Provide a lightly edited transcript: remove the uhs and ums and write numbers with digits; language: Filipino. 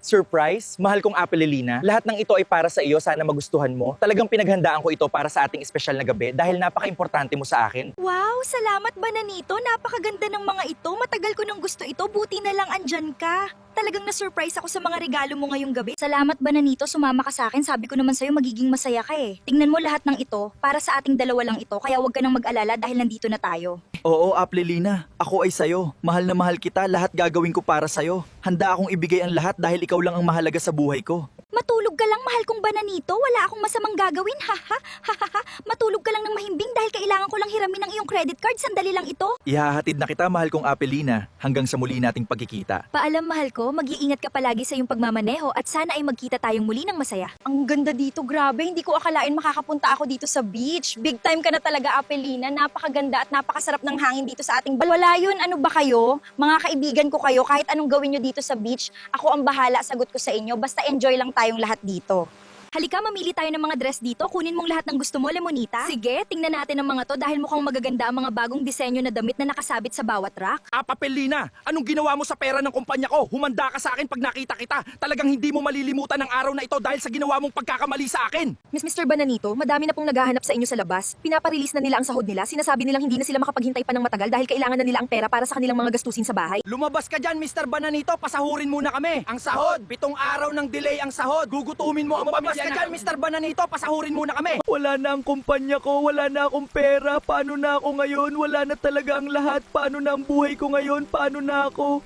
Surprise? Mahal kong Apelilina, lahat ng ito ay para sa iyo, sana magustuhan mo. Talagang pinaghandaan ko ito para sa ating espesyal na gabi dahil napaka-importante mo sa akin. Wow, salamat Bananito. Napakaganda ng mga ito. Matagal ko nang gusto ito. Buti na lang andyan ka. Talagang na-surprise ako sa mga regalo mo ngayong gabi. Salamat Bananito, sumama ka sa akin. Sabi ko naman sa'yo magiging masaya ka eh. Tingnan mo lahat ng ito. Para sa ating dalawa lang ito. Kaya huwag ka nang mag-alala dahil nandito na tayo. Oo, Apelilina. Ako ay sayo. Mahal na mahal kita. Lahat gagawin ko para sayo. Handa akong ibigay ang lahat dahil ikaw lang ang mahalaga sa buhay ko. Matulog ka lang, mahal kong Bananito. Wala akong masamang gagawin, haha. Matulog ka lang ng mahimbing dahil kailangan ko lang hiramin ang iyong credit card. Sandali lang ito. Ihahatid na kita, mahal kong Apelina, hanggang sa muli nating pagkikita. Paalam, mahal ko. Mag-iingat ka palagi sa iyong pagmamaneho at sana ay magkita tayong muli ng masaya. Ang ganda dito, grabe. Hindi ko akalain makakapunta ako dito sa beach. Big time ka na talaga, Apelina. Napakaganda at napakasarap ng hangin dito sa ating wala yun. Ano ba kayo? Mga kaibigan ko kayo, kahit anong gawin nyo dito sa beach, ako ang bahala, sagot ko sa inyo. Basta enjoy lang tayong lahat dito. Halika, mamili tayo ng mga dress dito. Kunin mong lahat ng gusto mo, Lemonita. Sige, tingnan natin ang mga to dahil mukhang magaganda ang mga bagong disenyo na damit na nakasabit sa bawat rack. Apelina, anong ginawa mo sa pera ng kumpanya ko? Humanda ka sa akin pag nakita kita. Talagang hindi mo malilimutan ang araw na ito dahil sa ginawa mong pagkakamali sa akin. Mr. Bananito, madami na pong naghahanap sa inyo sa labas. Pinaparelease na nila ang sahod nila. Sinasabi nilang hindi na sila makapaghintay pa ng matagal dahil kailangan na nila ang pera para sa kanilang mga gastusin sa bahay. Lumabas ka dyan, Mr. Bananito. Pasahurin muna kami. Ang sahod, 7 araw ng delay ang sahod. Gugutumin mo ang pamilya ka dyan, Mr. Bananito. Pasahurin muna kami. Wala na ang kumpanya ko, wala na akong pera. Paano na ako ngayon? Wala na talaga ang lahat. Paano na ang buhay ko ngayon? Paano na ako?